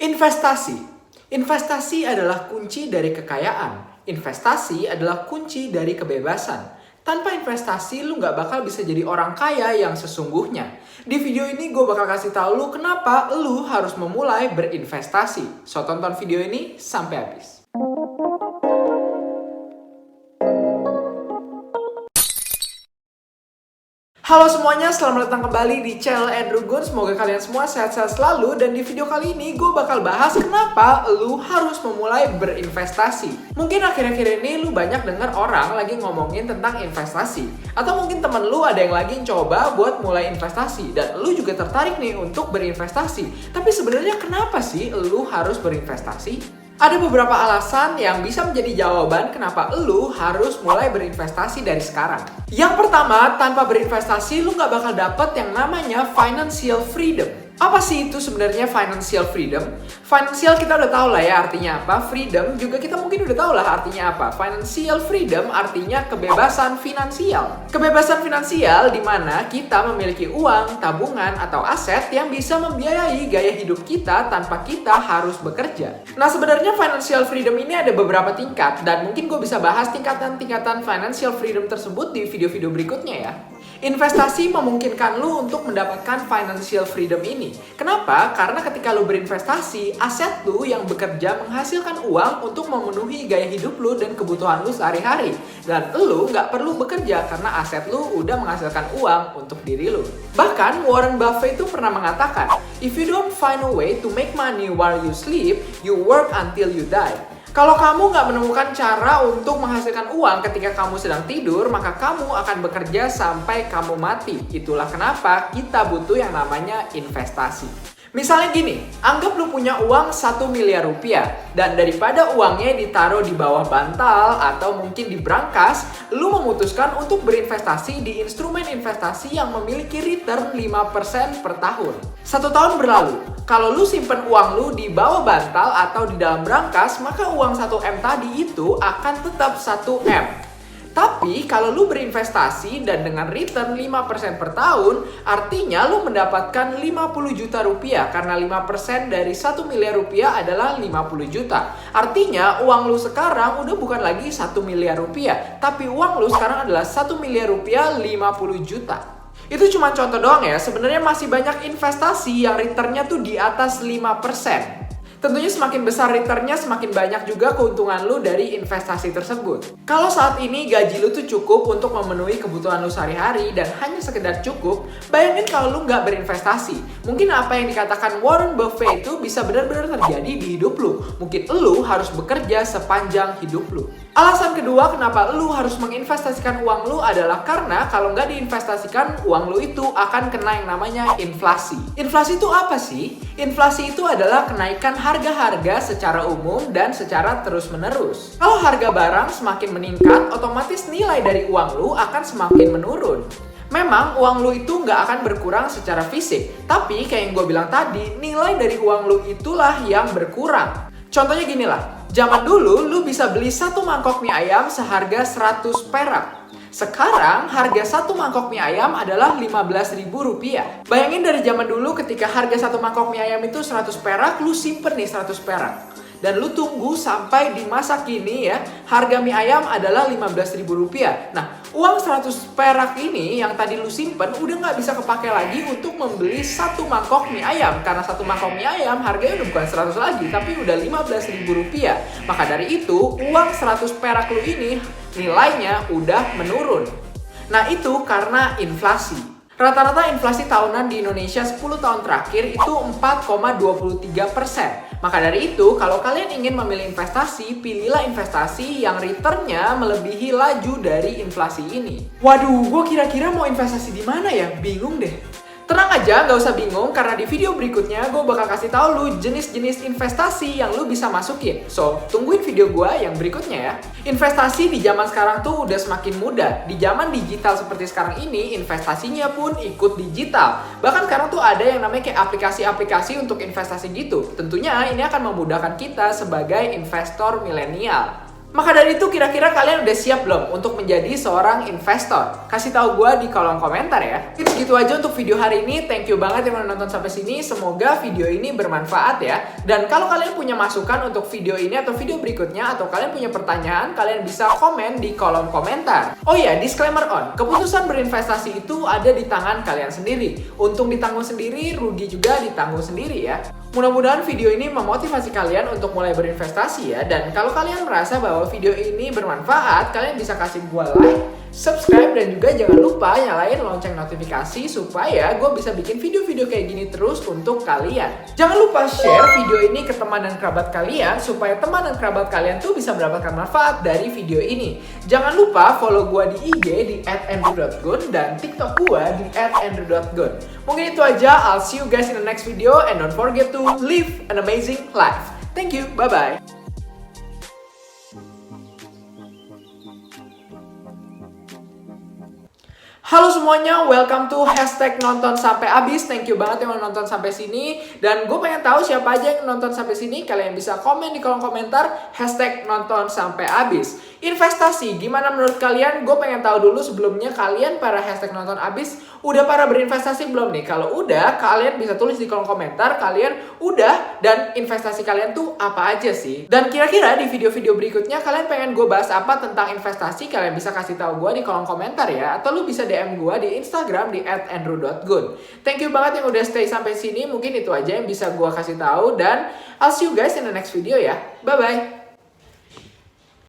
Investasi. Investasi adalah kunci dari kekayaan. Investasi adalah kunci dari kebebasan. Tanpa investasi, lu nggak bakal bisa jadi orang kaya yang sesungguhnya. Di video ini gue bakal kasih tahu lu kenapa lu harus memulai berinvestasi. So, tonton video ini sampai habis. Halo semuanya, selamat datang kembali di channel Andrew Gun. Semoga kalian semua sehat-sehat selalu. Dan di video kali ini gue bakal bahas kenapa lu harus memulai berinvestasi. Mungkin akhir-akhir ini lu banyak dengar orang lagi ngomongin tentang investasi. Atau mungkin temen lu ada yang lagi coba buat mulai investasi. Dan lu juga tertarik nih untuk berinvestasi. Tapi sebenarnya kenapa sih lu harus berinvestasi? Ada beberapa alasan yang bisa menjadi jawaban kenapa lu harus mulai berinvestasi dari sekarang. Yang pertama, tanpa berinvestasi lu nggak bakal dapet yang namanya financial freedom. Apa sih itu sebenarnya financial freedom? Financial kita udah tahu lah ya artinya apa. Freedom juga kita mungkin udah tahu lah artinya apa. Financial freedom artinya kebebasan finansial. Kebebasan finansial di mana kita memiliki uang, tabungan, atau aset yang bisa membiayai gaya hidup kita tanpa kita harus bekerja. Nah, sebenarnya financial freedom ini ada beberapa tingkat dan mungkin gue bisa bahas tingkatan-tingkatan financial freedom tersebut di video-video berikutnya ya. Investasi memungkinkan lu untuk mendapatkan financial freedom ini. Kenapa? Karena ketika lu berinvestasi, aset lu yang bekerja menghasilkan uang untuk memenuhi gaya hidup lu dan kebutuhan lu sehari-hari. Dan lu nggak perlu bekerja karena aset lu udah menghasilkan uang untuk diri lu. Bahkan Warren Buffett itu pernah mengatakan, "If you don't find a way to make money while you sleep, you work until you die." Kalau kamu nggak menemukan cara untuk menghasilkan uang ketika kamu sedang tidur, maka kamu akan bekerja sampai kamu mati. Itulah kenapa kita butuh yang namanya investasi. Misalnya gini, anggap lu punya uang 1 miliar rupiah dan daripada uangnya ditaruh di bawah bantal atau mungkin di brankas, lu memutuskan untuk berinvestasi di instrumen investasi yang memiliki return 5% per tahun. 1 tahun berlalu, kalau lu simpen uang lu di bawah bantal atau di dalam brankas, maka uang 1M tadi itu akan tetap 1M. Tapi kalau lu berinvestasi dan dengan return 5% per tahun, artinya lu mendapatkan 50 juta rupiah karena 5% dari 1 miliar rupiah adalah 50 juta. Artinya uang lu sekarang udah bukan lagi 1 miliar rupiah, tapi uang lu sekarang adalah 1 miliar rupiah 50 juta. Itu cuma contoh doang ya, sebenarnya masih banyak investasi yang returnnya tuh di atas 5%. Tentunya semakin besar returnnya, semakin banyak juga keuntungan lu dari investasi tersebut. Kalau saat ini gaji lu tuh cukup untuk memenuhi kebutuhan lu sehari-hari dan hanya sekedar cukup, bayangin kalau lu nggak berinvestasi. Mungkin apa yang dikatakan Warren Buffett itu bisa benar-benar terjadi di hidup lu. Mungkin lu harus bekerja sepanjang hidup lu. Alasan kedua kenapa lu harus menginvestasikan uang lu adalah karena kalau nggak diinvestasikan, uang lu itu akan kena yang namanya inflasi. Inflasi itu apa sih? Inflasi itu adalah kenaikan harga-harga secara umum dan secara terus-menerus. Kalau harga barang semakin meningkat, otomatis nilai dari uang lu akan semakin menurun. Memang uang lu itu nggak akan berkurang secara fisik, tapi kayak yang gue bilang tadi, nilai dari uang lu itulah yang berkurang. Contohnya gini lah, zaman dulu lu bisa beli 1 mangkok mie ayam seharga 100 perak. Sekarang harga 1 mangkok mie ayam adalah 15.000 rupiah. Bayangin dari zaman dulu ketika harga 1 mangkok mie ayam itu 100 perak, lu simpen nih 100 perak. Dan lu tunggu sampai di masa kini ya, harga mie ayam adalah 15.000 rupiah. Nah, uang 100 perak ini yang tadi lu simpen udah nggak bisa kepake lagi untuk membeli 1 mangkok mie ayam. Karena 1 mangkok mie ayam harganya udah bukan 100 lagi, tapi udah 15.000 rupiah. Maka dari itu, uang 100 perak lu ini nilainya udah menurun. Nah, itu karena inflasi. Rata-rata inflasi tahunan di Indonesia 10 tahun terakhir itu 4,23%. Maka dari itu, kalau kalian ingin memilih investasi, pilihlah investasi yang returnnya melebihi laju dari inflasi ini. Waduh, gue kira-kira mau investasi di mana ya? Bingung deh. Tenang aja, nggak usah bingung karena di video berikutnya gue bakal kasih tahu lu jenis-jenis investasi yang lu bisa masukin. So, tungguin video gue yang berikutnya ya. Investasi di zaman sekarang tuh udah semakin mudah. Di zaman digital seperti sekarang ini, investasinya pun ikut digital. Bahkan sekarang tuh ada yang namanya kayak aplikasi-aplikasi untuk investasi gitu. Tentunya ini akan memudahkan kita sebagai investor milenial. Maka dari itu kira-kira kalian udah siap belum untuk menjadi seorang investor? Kasih tahu gue di kolom komentar ya. Itu segitu aja untuk video hari ini. Thank you banget yang udah nonton sampai sini. Semoga video ini bermanfaat ya. Dan kalau kalian punya masukan untuk video ini atau video berikutnya, atau kalian punya pertanyaan, kalian bisa komen di kolom komentar. Oh iya, disclaimer on. Keputusan berinvestasi itu ada di tangan kalian sendiri. Untung ditanggung sendiri, rugi juga ditanggung sendiri ya. Mudah-mudahan video ini memotivasi kalian untuk mulai berinvestasi ya. Dan kalau kalian merasa bahwa video ini bermanfaat, kalian bisa kasih gua like, subscribe, dan juga jangan lupa nyalain lonceng notifikasi supaya gue bisa bikin video-video kayak gini terus untuk kalian. Jangan lupa share video ini ke teman dan kerabat kalian supaya teman dan kerabat kalian tuh bisa mendapatkan manfaat dari video ini. Jangan lupa follow gue di IG di @andrew.gun dan TikTok gue di @andrew.gun. Mungkin itu aja. I'll see you guys in the next video and don't forget to live an amazing life. Thank you. Bye-bye. Halo semuanya, welcome to #nonton sampai habis. Thank you banget yang udah nonton sampai sini. Dan gue pengen tahu siapa aja yang nonton sampai sini. Kalian bisa komen di kolom komentar #nonton sampai habis. Investasi, gimana menurut kalian? Gue pengen tahu dulu sebelumnya kalian para #nonton habis udah para berinvestasi belum nih? Kalau udah, kalian bisa tulis di kolom komentar kalian udah dan investasi kalian tuh apa aja sih? Dan kira-kira di video-video berikutnya kalian pengen gue bahas apa tentang investasi? Kalian bisa kasih tahu gue di kolom komentar ya. Atau lu bisa DM gue di Instagram di @andrew.gun. Thank you banget yang udah stay sampai sini. Mungkin itu aja yang bisa gue kasih tahu dan I'll see you guys in the next video ya. Bye bye.